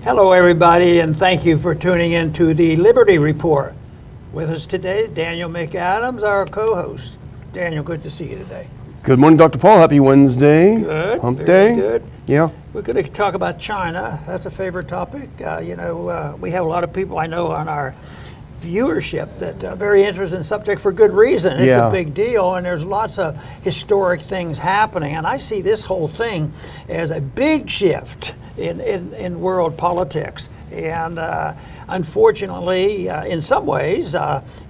Hello, everybody, and thank you for tuning in to the Liberty Report. With us today is Daniel McAdams, our co-host. Daniel, good to see you today. Good morning, Dr. Paul. Happy Wednesday. Good. Hump Very day. Good. Yeah. We're going to talk about China. That's a favorite topic. We have a lot of people I know on our viewership that are very interested in the subject for good reason. It's a big deal, and there's lots of historic things happening. And I see this whole thing as a big shift in world politics. And unfortunately, in some ways,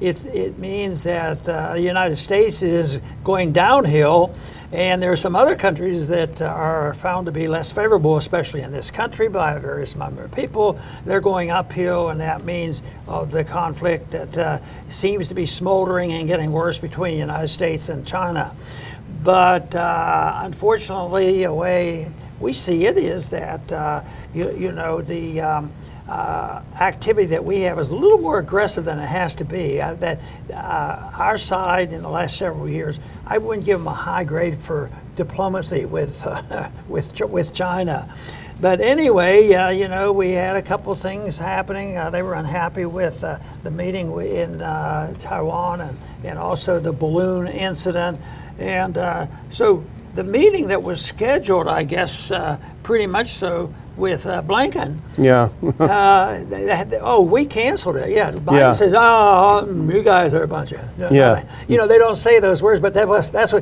it means that the United States is going downhill, and there are some other countries that are found to be less favorable, especially in this country, by a various number of people. They're going uphill, and that means the conflict that seems to be smoldering and getting worse between the United States and China. But unfortunately, the way we see it is that, the activity that we have is a little more aggressive than it has to be. Our side in the last several years, I wouldn't give them a high grade for diplomacy with China. But anyway, we had a couple of things happening. They were unhappy with the meeting in Taiwan and also the balloon incident. And so the meeting that was scheduled, I guess, pretty much so, with Blinken. Yeah. We canceled it. Yeah. Biden said, you guys are a bunch of. They don't say those words, but that's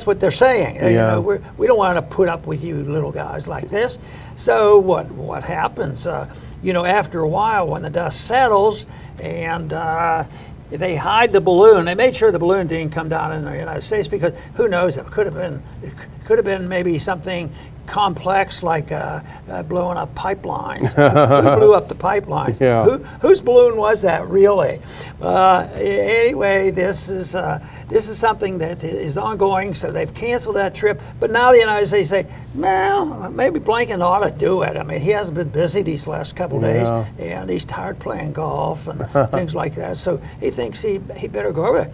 what they're saying. Yeah. We don't want to put up with you little guys like this. So what happens? After a while, when the dust settles and they hide the balloon. They made sure the balloon didn't come down in the United States because who knows? It could have been maybe something complex like blowing up pipelines. Who blew up the pipelines? Yeah. Whose balloon was that really? Anyway, this is something that is ongoing. So they've canceled that trip. But now the United States say, well, maybe Blinken ought to do it. I mean, he hasn't been busy these last couple of days, and he's tired playing golf and things like that. So he thinks he better go over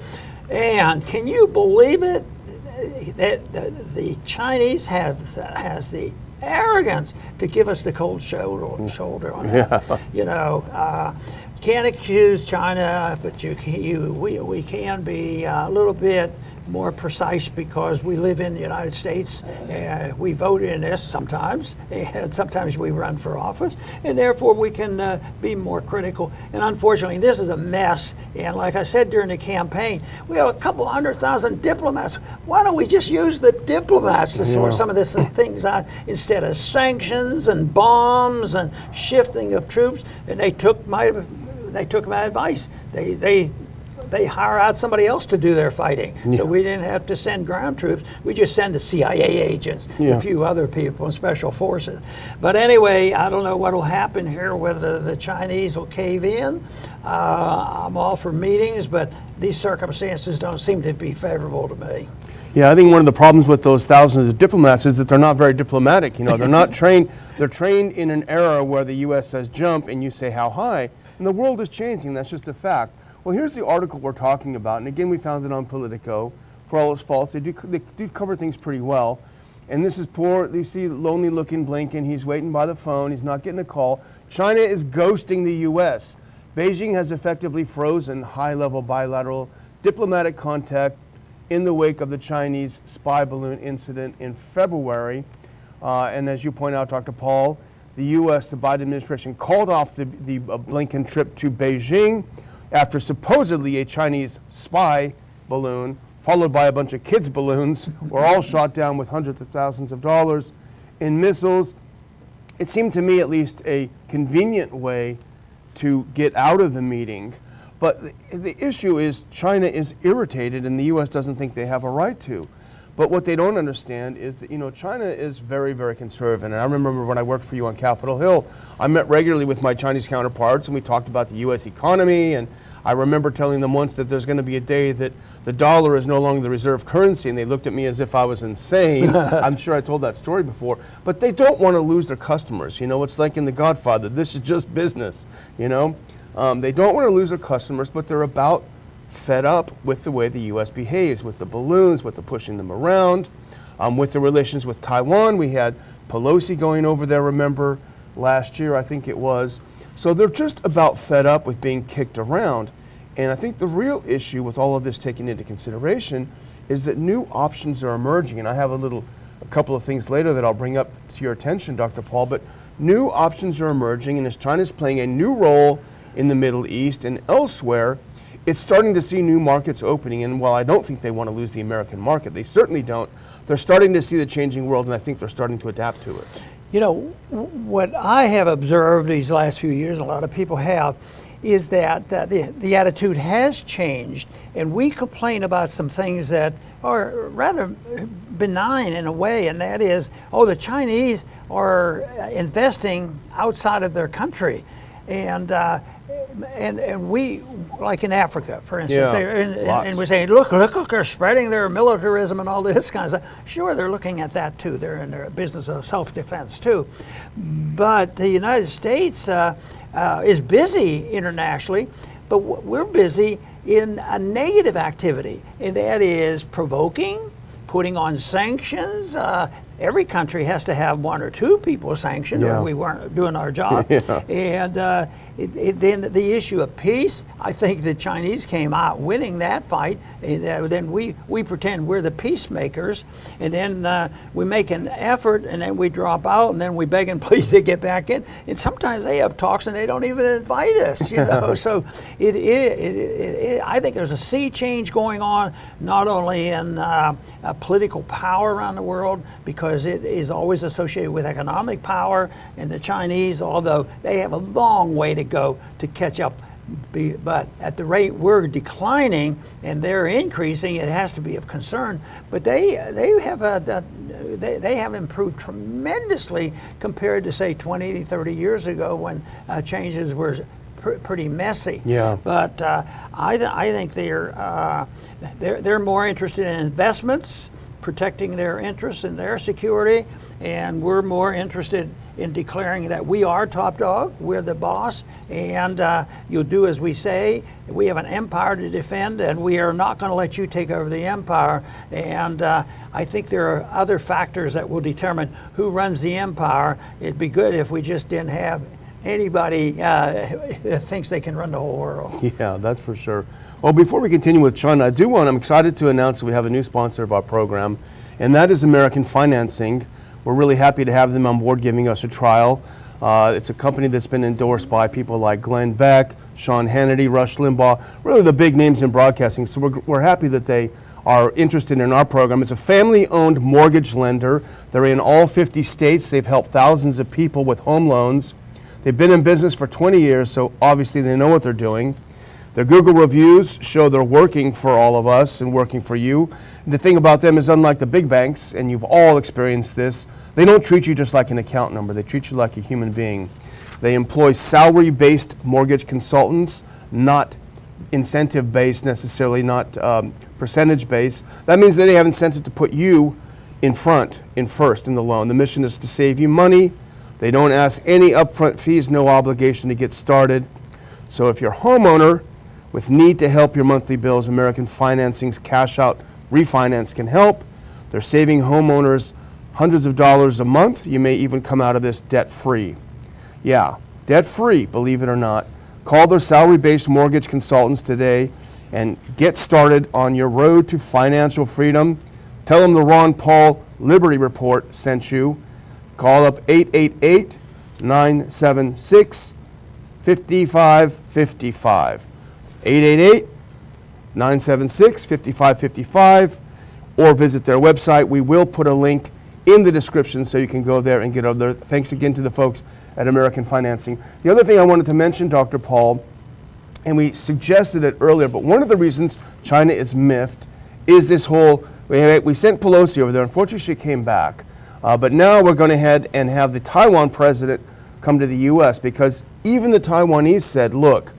there. And can you believe it? That the Chinese has the arrogance to give us the cold shoulder on that. Can't accuse China, but we can be a little bit more precise because we live in the United States and we vote in this sometimes, and sometimes we run for office, and therefore we can be more critical. And unfortunately, this is a mess. And like I said during the campaign, we have a couple 100,000 diplomats. Why don't we just use the diplomats to sort some of these things out instead of sanctions and bombs and shifting of troops? And they took my advice. They hire out somebody else to do their fighting. So we didn't have to send ground troops. We just send the CIA agents, a few other people in special forces. But anyway, I don't know what will happen here, whether the Chinese will cave in. I'm all for meetings, but these circumstances don't seem to be favorable to me. Yeah, I think one of the problems with those thousands of diplomats is that they're not very diplomatic. They're not trained. They're trained in an era where the U.S. says jump and you say how high. And the world is changing. That's just a fact. Well, here's the article we're talking about, and again, we found it on Politico. For all its faults, they do cover things pretty well. And this is poor, you see lonely-looking Blinken. He's waiting by the phone. He's not getting a call. China is ghosting the U.S. Beijing has effectively frozen high-level bilateral diplomatic contact in the wake of the Chinese spy balloon incident in February. And as you point out, Dr. Paul, the U.S., the Biden administration, called off the Blinken trip to Beijing after supposedly a Chinese spy balloon, followed by a bunch of kids' balloons, were all shot down with hundreds of thousands of dollars in missiles. It seemed to me at least a convenient way to get out of the meeting. But the issue is China is irritated and the U.S. doesn't think they have a right to. But what they don't understand is that, China is very, very conservative. And I remember when I worked for you on Capitol Hill, I met regularly with my Chinese counterparts and we talked about the U.S. economy. And I remember telling them once that there's going to be a day that the dollar is no longer the reserve currency. And they looked at me as if I was insane. I'm sure I told that story before. But they don't want to lose their customers. It's like in The Godfather. This is just business, They don't want to lose their customers, but they're about fed up with the way the U.S. behaves, with the balloons, with the pushing them around, with the relations with Taiwan. We had Pelosi going over there, remember, last year, I think it was. So they're just about fed up with being kicked around. And I think the real issue with all of this taken into consideration is that new options are emerging. And I have a couple of things later that I'll bring up to your attention, Dr. Paul, but new options are emerging, and as China's playing a new role in the Middle East and elsewhere, it's starting to see new markets opening. And while I don't think they want to lose the American market, they certainly don't, they're starting to see the changing world, and I think they're starting to adapt to it. You know, what I have observed these last few years, and a lot of people have, is that the attitude has changed, and we complain about some things that are rather benign in a way, and that is, the Chinese are investing outside of their country, and we, like in Africa, for instance, and we're saying, look, they're spreading their militarism and all this kind of stuff. Sure, they're looking at that too. They're in their business of self-defense too. But the United States is busy internationally, but we're busy in a negative activity, and that is provoking, putting on sanctions. Every country has to have one or two people sanctioned, or we weren't doing our job. And then the issue of peace, I think the Chinese came out winning that fight. Then we pretend we're the peacemakers, and then we make an effort, and then we drop out, and then we beg and plead to get back in. And sometimes they have talks, and they don't even invite us. So I think there's a sea change going on, not only in political power around the world, because it is always associated with economic power, and the Chinese, although they have a long way to go to catch up, but at the rate we're declining and they're increasing, it has to be of concern. But they have improved tremendously compared to, say, 20, 30 years ago, when changes were pretty messy. But I think they're more interested in investments, protecting their interests and their security, and we're more interested in declaring that we are top dog, we're the boss, and you'll do as we say. We have an empire to defend, and we are not going to let you take over the empire. And I think there are other factors that will determine who runs the empire. It'd be good if we just didn't have anybody that thinks they can run the whole world. Yeah, that's for sure. Well, before we continue with China, I'm excited to announce that we have a new sponsor of our program, and that is American Financing. We're really happy to have them on board giving us a trial. It's a company that's been endorsed by people like Glenn Beck, Sean Hannity, Rush Limbaugh, really the big names in broadcasting. So we're happy that they are interested in our program. It's a family-owned mortgage lender. They're in all 50 states. They've helped thousands of people with home loans. They've been in business for 20 years, so obviously they know what they're doing. Their Google reviews show they're working for all of us and working for you. And the thing about them is, unlike the big banks, and you've all experienced this, they don't treat you just like an account number. They treat you like a human being. They employ salary-based mortgage consultants, not incentive-based necessarily, not percentage-based. That means that they have incentive to put you in first in the loan. The mission is to save you money. They don't ask any upfront fees, no obligation to get started. So if you're a homeowner with need to help your monthly bills, American Financing's cash out refinance can help. They're saving homeowners hundreds of dollars a month. You may even come out of this debt-free. Yeah, debt-free, believe it or not. Call their salary-based mortgage consultants today and get started on your road to financial freedom. Tell them the Ron Paul Liberty Report sent you. Call up 888-976-5555. 888-976-5555, or visit their website. We will put a link in the description so you can go there and get over there. Thanks again to the folks at American Financing. The other thing I wanted to mention, Dr. Paul, and we suggested it earlier, but one of the reasons China is miffed is this whole, we sent Pelosi over there. Unfortunately, she came back. But now we're going to head and have the Taiwan president come to the U.S. because even the Taiwanese said, look,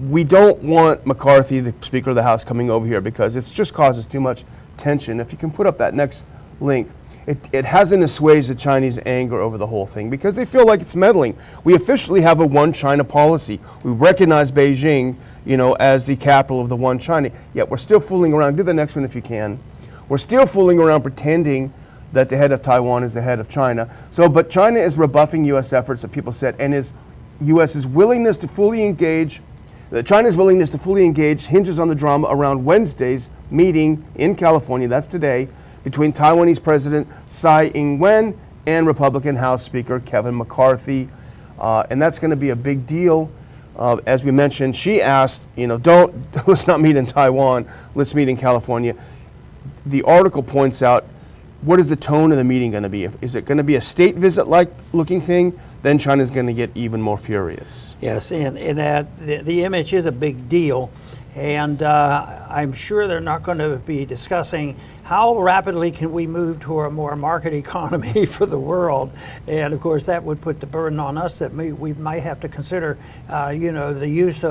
we don't want McCarthy, the Speaker of the House, coming over here because it just causes too much tension. If you can put up that next link, it hasn't assuaged the Chinese anger over the whole thing because they feel like it's meddling. We officially have a one China policy. We recognize Beijing, as the capital of the one China, yet we're still fooling around. Do the next one if you can. We're still fooling around pretending that the head of Taiwan is the head of China. So, but China is rebuffing U.S. efforts that people said, and China's willingness to fully engage hinges on the drama around Wednesday's meeting in California, that's today, between Taiwanese President Tsai Ing-wen and Republican House Speaker Kevin McCarthy. And that's going to be a big deal. As we mentioned, she asked, let's not meet in Taiwan, let's meet in California. The article points out, what is the tone of the meeting going to be? Is it going to be a state visit-like looking thing? Then China's going to get even more furious. Yes, and that the image is a big deal. And I'm sure they're not going to be discussing how rapidly can we move to a more market economy for the world. And of course, that would put the burden on us that we might have to consider, the use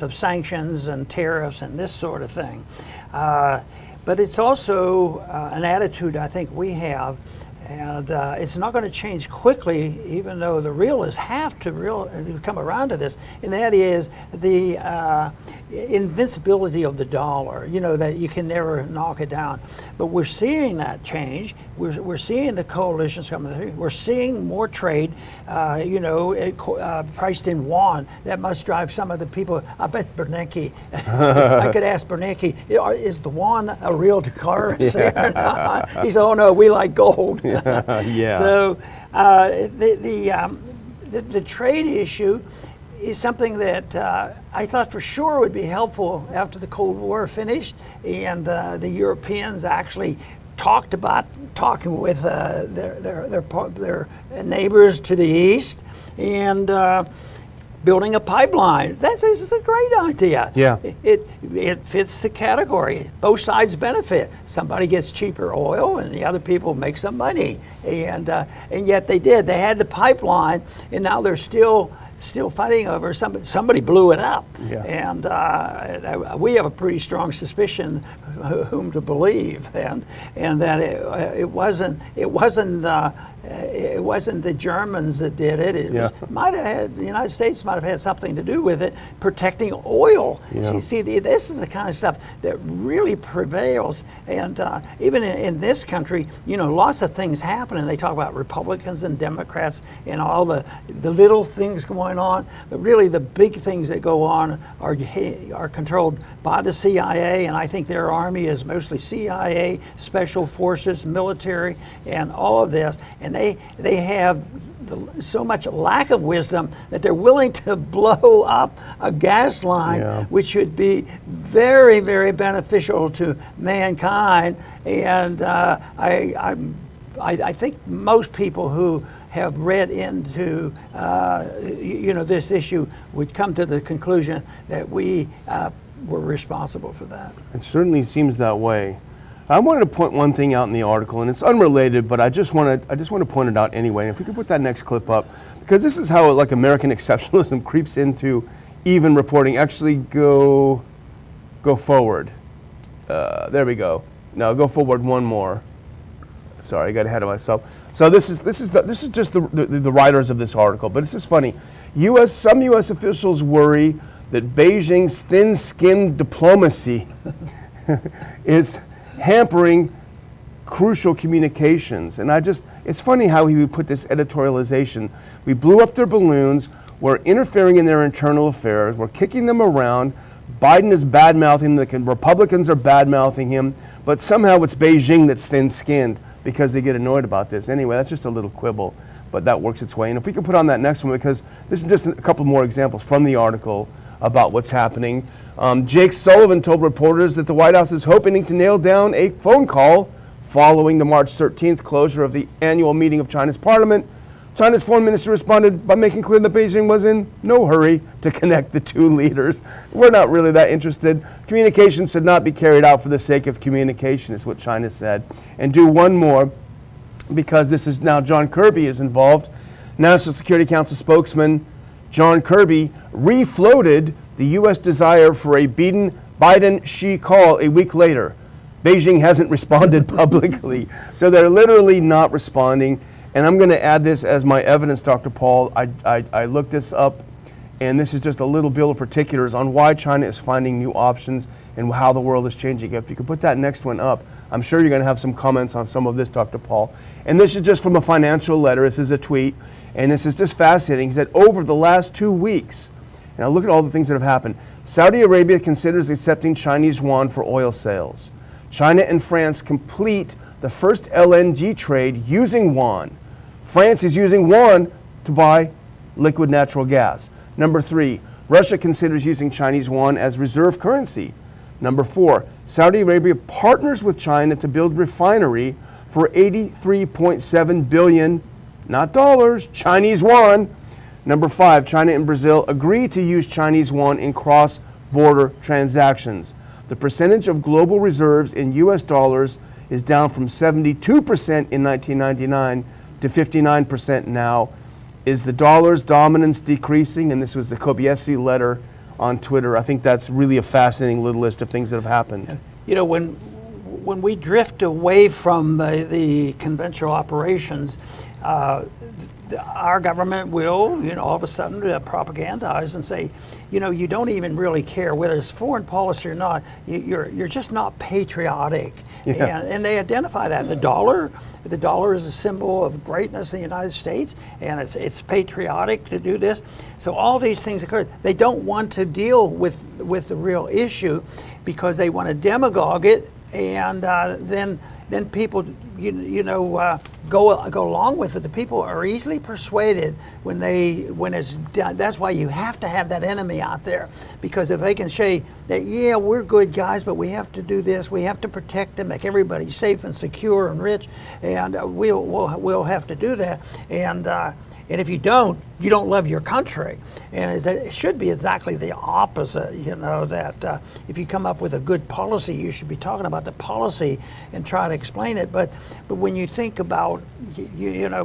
of sanctions and tariffs and this sort of thing. But it's also an attitude I think we have. And it's not going to change quickly, even though the realists have to come around to this, and that is the invincibility of the dollar, that you can never knock it down. But we're seeing that change. We're seeing the coalitions coming through. We're seeing more trade, priced in wane. That must drive some of the people. I bet Bernanke, I could ask Bernanke, is the wane a real currency or not? He said, oh no, we like gold. Yeah. So the trade issue is something that I thought for sure would be helpful after the Cold War finished, and the Europeans actually talked about talking with their neighbors to the east and building a pipeline. This is a great idea. Yeah. It fits the category. Both sides benefit. Somebody gets cheaper oil, and the other people make some money. And yet they did. They had the pipeline, and now they're still fighting over somebody blew it up. Yeah. And we have a pretty strong suspicion whom to believe, and that it wasn't the Germans that did it. The United States might have had something to do with it, protecting oil. Yeah. See, this is the kind of stuff that really prevails. And even in this country, lots of things happen, and they talk about Republicans and Democrats and all the little things going on. But really, the big things that go on are controlled by the CIA, and I think their army is mostly CIA, special forces, military, and all of this. And they have so much lack of wisdom that they're willing to blow up a gas line, which would be very, very beneficial to mankind. And I think most people who have read into this issue would come to the conclusion that we were responsible for that. It certainly seems that way. I wanted to point one thing out in the article, and it's unrelated, but I just want to point it out anyway. And if we could put that next clip up, because this is how American exceptionalism creeps into even reporting. Actually, go forward. There we go. Now go forward one more. Sorry, I got ahead of myself. So this is just the writers of this article, but it's just funny. Some U.S. officials worry that Beijing's thin-skinned diplomacy is hampering crucial communications. And it's funny how he would put this editorialization. We blew up their balloons, we're interfering in their internal affairs, we're kicking them around, Biden is bad-mouthing, the Republicans are bad-mouthing him, but somehow it's Beijing that's thin-skinned because they get annoyed about this. Anyway, that's just a little quibble, but that works its way. And if we could put on that next one, because this is just a couple more examples from the article about what's happening. Jake Sullivan told reporters that the White House is hoping to nail down a phone call following the March 13th closure of the annual meeting of China's parliament. China's foreign minister responded by making clear that Beijing was in no hurry to connect the two leaders. We're not really that interested. Communication should not be carried out for the sake of communication, is what China said. And do one more, because this is now John Kirby is involved. National Security Council spokesman John Kirby refloated the U.S. desire for a Biden-Xi call a week later. Beijing hasn't responded publicly, so they're literally not responding. And I'm going to add this as my evidence, Dr. Paul. I looked this up, and this is just a little bill of particulars on why China is finding new options and how the world is changing. If you could put that next one up, I'm sure you're going to have some comments on some of this, Dr. Paul. And this is just from a financial letter. This is a tweet, and this is just fascinating. He said, over the last 2 weeks, now look at all the things that have happened. Saudi Arabia considers accepting Chinese yuan for oil sales. China and France complete the first LNG trade using yuan. France is using yuan to buy liquid natural gas. Number 3, Russia considers using Chinese yuan as reserve currency. Number 4, Saudi Arabia partners with China to build refinery for 83.7 billion, not dollars, Chinese yuan. Number 5, China and Brazil agree to use Chinese yuan in cross-border transactions. The percentage of global reserves in US dollars is down from 72% in 1999 to 59% now. Is the dollar's dominance decreasing? And this was the Kobayashi letter on Twitter. I think that's really a fascinating little list of things that have happened. You know, when we drift away from the conventional operations, our government will, all of a sudden propagandize and say, you don't even really care whether it's foreign policy or not. You're just not patriotic, and they identify that. The dollar is a symbol of greatness in the United States, and it's patriotic to do this. So all these things occur. They don't want to deal with the real issue because they want to demagogue it, and then people go along with it. The people are easily persuaded when it's done. That's why you have to have that enemy out there, because if they can say that we're good guys, but we have to do this, we have to protect them, make everybody safe and secure and rich, and we'll have to do that. And if you don't love your country. And it should be exactly the opposite, that if you come up with a good policy, you should be talking about the policy and try to explain it. But when you think about,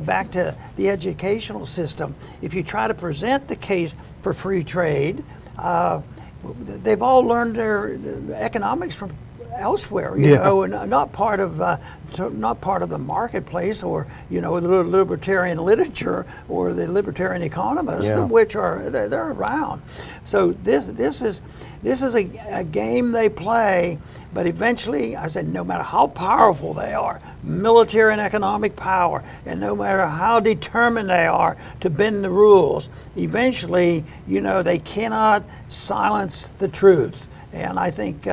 back to the educational system, if you try to present the case for free trade, they've all learned their economics from elsewhere, and not part of the marketplace, or the libertarian literature or the libertarian economists, which they're around. So this is a game they play. But eventually, I said, no matter how powerful they are, military and economic power, and no matter how determined they are to bend the rules, eventually, they cannot silence the truth. And I think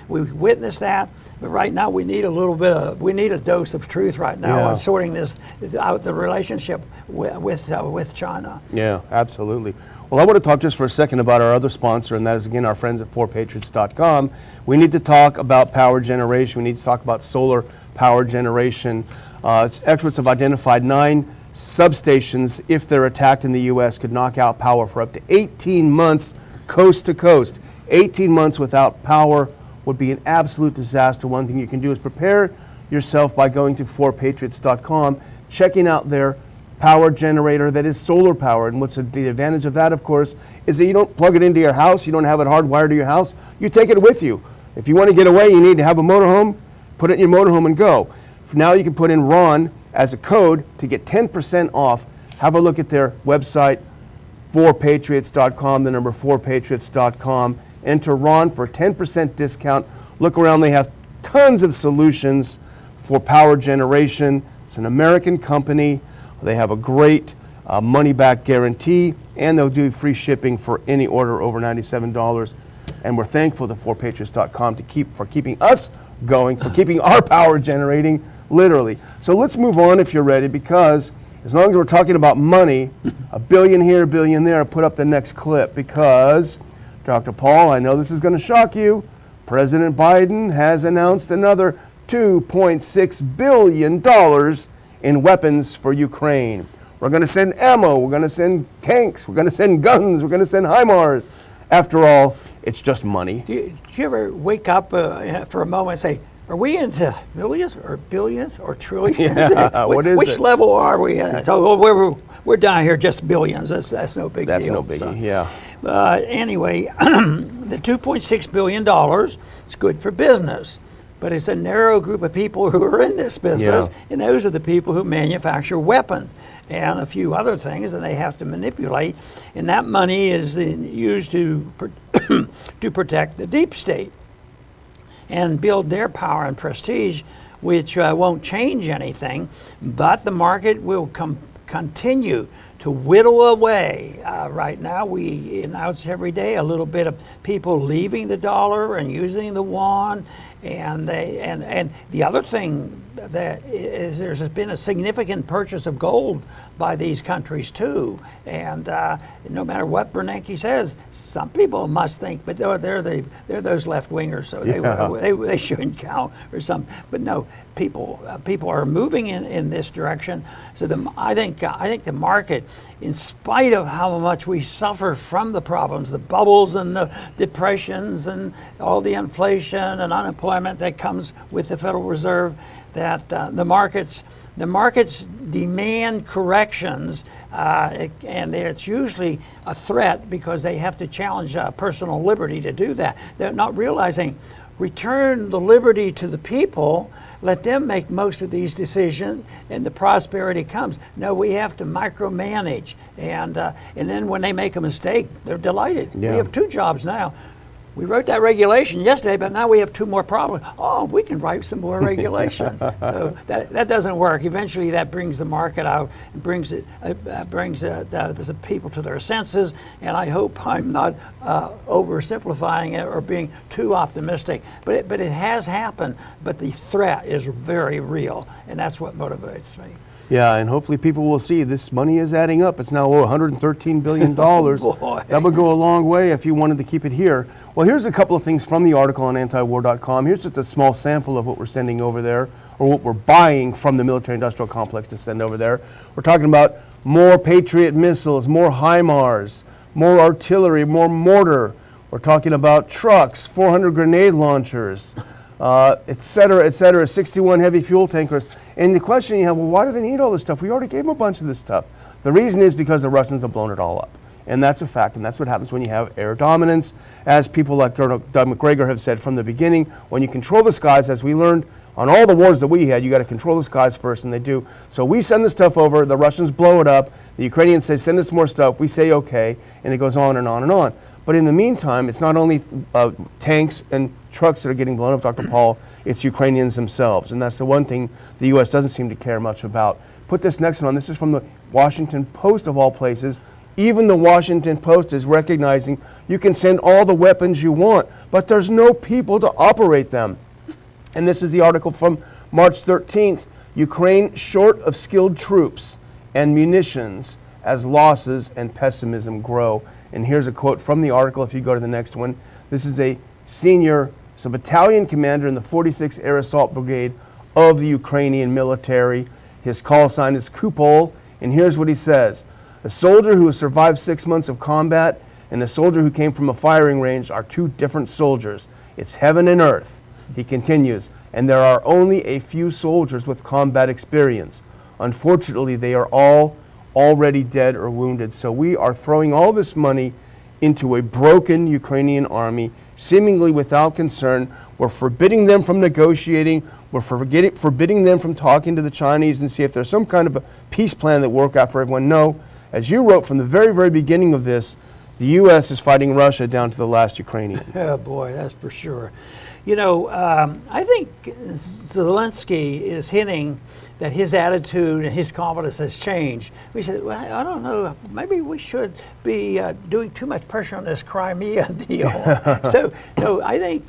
we've witnessed that. But right now, we need a dose of truth right now on sorting this out, the relationship with China. Yeah, absolutely. Well, I want to talk just for a second about our other sponsor, and that is, again, our friends at 4patriots.com. We need to talk about power generation. We need to talk about solar power generation. Experts have identified 9 substations, if they're attacked in the U.S., could knock out power for up to 18 months coast to coast. 18 months without power would be an absolute disaster. One thing you can do is prepare yourself by going to 4patriots.com, checking out their power generator that is solar powered. And what's the advantage of that, of course, is that you don't plug it into your house, you don't have it hardwired to your house, you take it with you. If you want to get away, you need to have a motorhome, put it in your motorhome and go. Now you can put in RON as a code to get 10% off. Have a look at their website, 4patriots.com, the number 4patriots.com. Enter RON for a 10% discount. Look around, they have tons of solutions for power generation. It's an American company. They have a great money-back guarantee, and they'll do free shipping for any order over $97. And we're thankful to 4patriots.com for keeping us going, for keeping our power generating, literally. So let's move on if you're ready, because as long as we're talking about money, a billion here, a billion there, put up the next clip, because Dr. Paul, I know this is going to shock you. President Biden has announced another $2.6 billion in weapons for Ukraine. We're going to send ammo, we're going to send tanks, we're going to send guns, we're going to send HIMARS. After all, it's just money. Do you ever wake up for a moment and say, are we into millions or billions or trillions? Yeah, Which level are we at? So we're down here just billions. That's no big deal. That's no biggie, so, yeah. Anyway, the $2.6 billion is good for business, but it's a narrow group of people who are in this business, and those are the people who manufacture weapons and a few other things that they have to manipulate, and that money is used to protect the deep state. and build their power and prestige, which won't change anything, but the market will continue to whittle away. Right now, we announce every day a little bit of people leaving the dollar and using the yuan, and the other thing that is there's been a significant purchase of gold by these countries too. And no matter what Bernanke says, some people must think, but they're those left wingers, so they shouldn't count or something. But no, people are moving in this direction. So I think the market, in spite of how much we suffer from the problems, the bubbles and the depressions and all the inflation and unemployment that comes with the Federal Reserve, that the markets demand corrections, and it's usually a threat because they have to challenge personal liberty to do that. They're not realizing, return the liberty to the people, let them make most of these decisions, and the prosperity comes. No, we have to micromanage, and then when they make a mistake, they're delighted. Yeah. We have 2 jobs now. We wrote that regulation yesterday, but now we have 2 more problems. Oh, we can write some more regulations. So that doesn't work. Eventually, that brings the market out, brings the people to their senses. And I hope I'm not oversimplifying it or being too optimistic. But it has happened. But the threat is very real, and that's what motivates me. Yeah, and hopefully people will see this money is adding up. It's now $113 billion. Boy. That would go a long way if you wanted to keep it here. Well, here's a couple of things from the article on antiwar.com. Here's just a small sample of what we're sending over there, or what we're buying from the military-industrial complex to send over there. We're talking about more Patriot missiles, more HIMARS, more artillery, more mortar. We're talking about trucks, 400 grenade launchers, et cetera, 61 heavy fuel tankers. And the question you have, well, why do they need all this stuff? We already gave them a bunch of this stuff. The reason is because the Russians have blown it all up. And that's a fact, and that's what happens when you have air dominance. As people like Colonel Doug McGregor have said from the beginning, when you control the skies, as we learned on all the wars that we had, you got to control the skies first, and they do. So we send the stuff over, the Russians blow it up, the Ukrainians say, send us more stuff, we say okay, and it goes on and on and on. But in the meantime, it's not only tanks and trucks that are getting blown up, Dr. Paul, it's Ukrainians themselves. And that's the one thing the U.S. doesn't seem to care much about. Put this next one on. This is from the Washington Post, of all places. Even the Washington Post is recognizing you can send all the weapons you want, but there's no people to operate them. And this is the article from March 13th. Ukraine short of skilled troops and munitions as losses and pessimism grow. And here's a quote from the article if you go to the next one. This is a battalion commander in the 46th Air Assault Brigade of the Ukrainian military. His call sign is Kupol, and here's what he says. A soldier who has survived 6 months of combat and a soldier who came from a firing range are 2 different soldiers. It's heaven and earth. He continues, and there are only a few soldiers with combat experience. Unfortunately, they are all already dead or wounded. So we are throwing all this money into a broken Ukrainian army, seemingly without concern. We're forbidding them from negotiating. We're forbidding them from talking to the Chinese and see if there's some kind of a peace plan that work out for everyone. No, as you wrote from the very, very beginning of this, the U.S. is fighting Russia down to the last Ukrainian. Oh boy, that's for sure. You know, I think Zelensky is hinting that his attitude and his confidence has changed. We said, well, I don't know, maybe we should be doing too much pressure on this Crimea deal. So, no, I think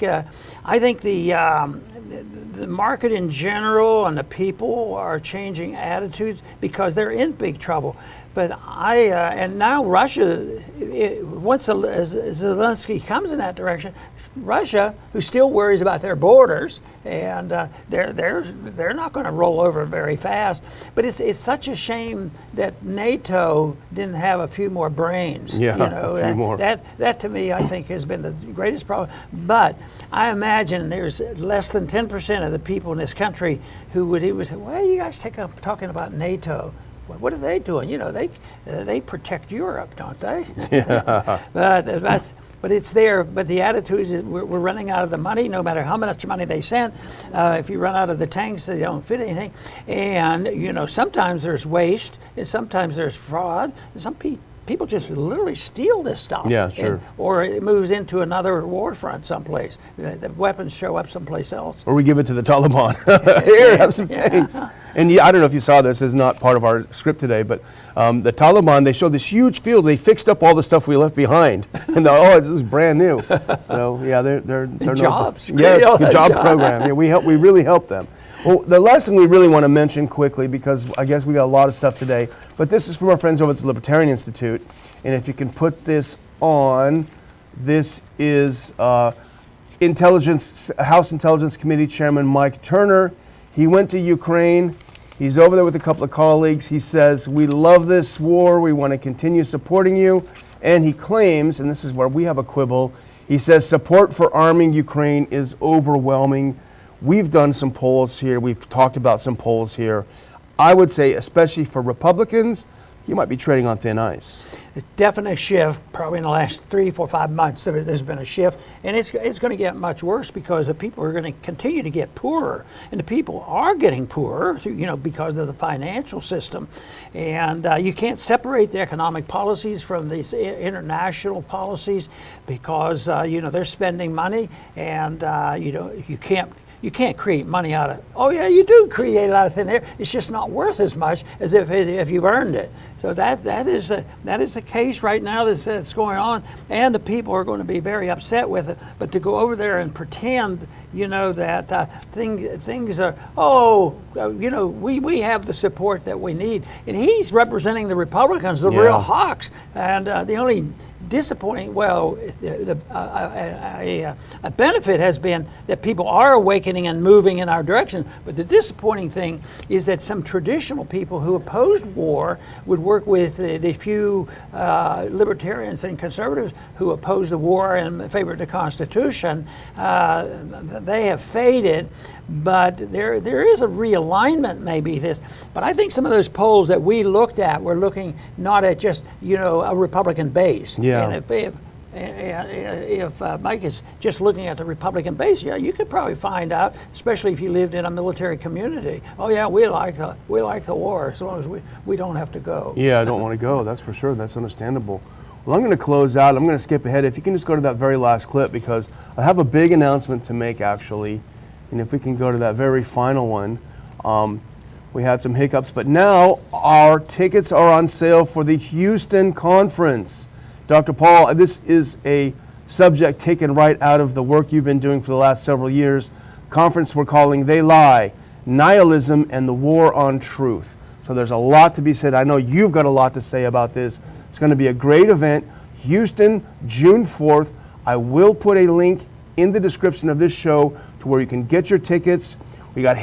the market in general and the people are changing attitudes because they're in big trouble. But and now Russia, once Zelensky comes in that direction, Russia, who still worries about their borders, and they're not going to roll over very fast. But it's such a shame that NATO didn't have a few more brains. Yeah, you know, a few more. That to me, I think, has been the greatest problem. But I imagine there's less than 10% of the people in this country who would say, "Well, you guys take up talking about NATO. What are they doing? You know, they protect Europe, don't they?" Yeah. But it's there. But the attitude is we're running out of the money, no matter how much money they send. If you run out of the tanks, they don't fit anything. And, you know, sometimes there's waste, and sometimes there's fraud. And some people just literally steal this stuff. Yeah, sure. Or it moves into another war front someplace. The weapons show up someplace else. Or we give it to the Taliban. Here, have some tanks. And I don't know if you saw this, is not part of our script today, but the Taliban, they showed this huge field. They fixed up all the stuff we left behind. And this is brand new. So yeah, they're jobs. Good job program. Yeah, we really help them. Well, the last thing we really want to mention quickly, because I guess we got a lot of stuff today, but this is from our friends over at the Libertarian Institute. And if you can put this on, this is House Intelligence Committee Chairman Mike Turner. He went to Ukraine. He's over there with a couple of colleagues. He says, we love this war. We want to continue supporting you. And he claims, and this is where we have a quibble, he says support for arming Ukraine is overwhelming. We've done some polls here. We've talked about some polls here. I would say, especially for Republicans, you might be treading on thin ice. A definite shift, probably in the last 3, 4, 5 months. There's been a shift, and it's going to get much worse because the people are going to continue to get poorer, and the people are getting poorer, because of the financial system, and you can't separate the economic policies from these international policies because they're spending money, and you can't create money out of. Oh yeah, you do create it out of thin air. It's just not worth as much as if you've earned it. So that is the case right now that's going on, and the people are going to be very upset with it. But to go over there and pretend, that things are we have the support that we need, and he's representing the Republicans, the real hawks, and the only disappointing. Well, a benefit has been that people are awakening and moving in our direction. But the disappointing thing is that some traditional people who opposed war would work with the few libertarians and conservatives who oppose the war and favor the Constitution. They have faded. But there is a realignment, maybe this. But I think some of those polls that we looked at were looking not at just a Republican base. Yeah. And if Mike is just looking at the Republican base, you could probably find out, especially if you lived in a military community. Oh yeah, we like the war as long as we don't have to go. Yeah, I don't want to go. That's for sure. That's understandable. Well, I'm going to close out. I'm going to skip ahead. If you can just go to that very last clip, because I have a big announcement to make actually. And if we can go to that very final one, we had some hiccups, but now our tickets are on sale for the Houston conference. Dr. Paul, this is a subject taken right out of the work you've been doing for the last several years. Conference we're calling They Lie, Nihilism and the War on Truth. So there's a lot to be said. I know you've got a lot to say about this. It's going to be a great event. Houston, June 4th. I will put a link in the description of this show to where you can get your tickets. We got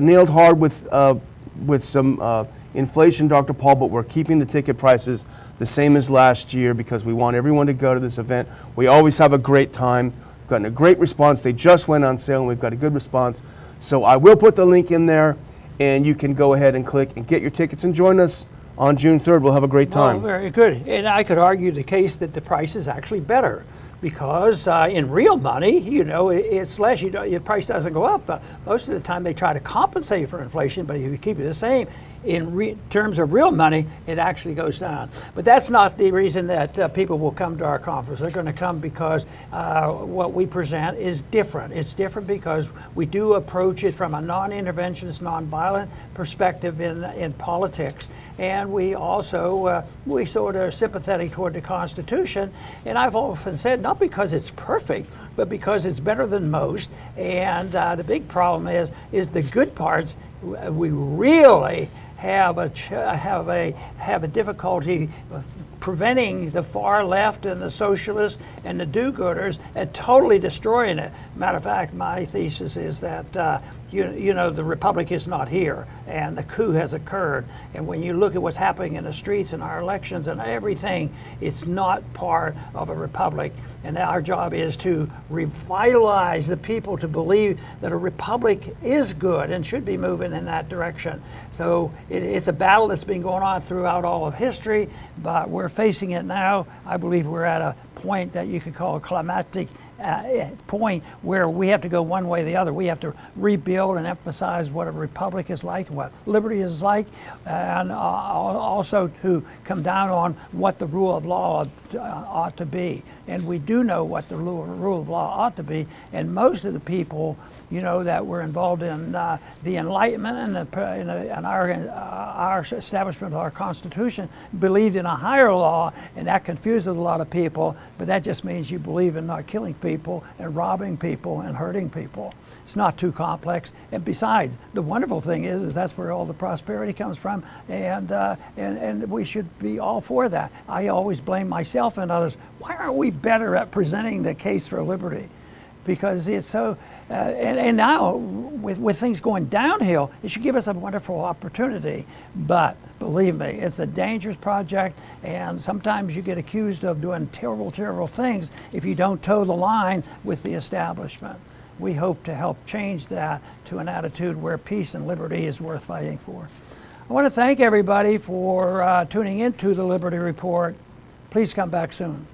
nailed hard with some inflation, Dr. Paul, but we're keeping the ticket prices the same as last year because we want everyone to go to this event. We always have a great time. We've gotten a great response. They just went on sale and we've got a good response. So I will put the link in there and you can go ahead and click and get your tickets and join us on June 3rd. We'll have a great time. Well, very good. And I could argue the case that the price is actually better. Because in real money, it's less. Your price doesn't go up. But most of the time, they try to compensate for inflation. But if you keep it the same, in terms of real money, it actually goes down. But that's not the reason that people will come to our conference. They're going to come because what we present is different. It's different because we do approach it from a non-interventionist, non-violent perspective in politics. And we also, we sort of are sympathetic toward the Constitution. And I've often said, not because it's perfect, but because it's better than most. And the big problem is the good parts, we really have a difficulty preventing the far left and the socialists and the do-gooders and totally destroying it. Matter of fact, my thesis is that the republic is not here and the coup has occurred. And when you look at what's happening in the streets and our elections and everything, it's not part of a republic. And our job is to revitalize the people to believe that a republic is good and should be moving in that direction. So it's a battle that's been going on throughout all of history, but we're facing it now. I believe we're at a point that you could call a climactic point where we have to go one way or the other. We have to rebuild and emphasize what a republic is like and what liberty is like, and also to come down on what the rule of law ought to be. And we do know what the rule of law ought to be, and most of the people, you know, that were involved in the Enlightenment and our establishment of our Constitution believed in a higher law, and that confuses a lot of people, but that just means you believe in not killing people and robbing people and hurting people. It's not too complex, and besides, the wonderful thing is that's where all the prosperity comes from, and we should be all for that. I always blame myself and others. Why aren't we better at presenting the case for liberty? Because it's so, and now with things going downhill, it should give us a wonderful opportunity. But believe me, it's a dangerous project, and sometimes you get accused of doing terrible, terrible things if you don't toe the line with the establishment. We hope to help change that to an attitude where peace and liberty is worth fighting for. I want to thank everybody for tuning into the Liberty Report. Please come back soon.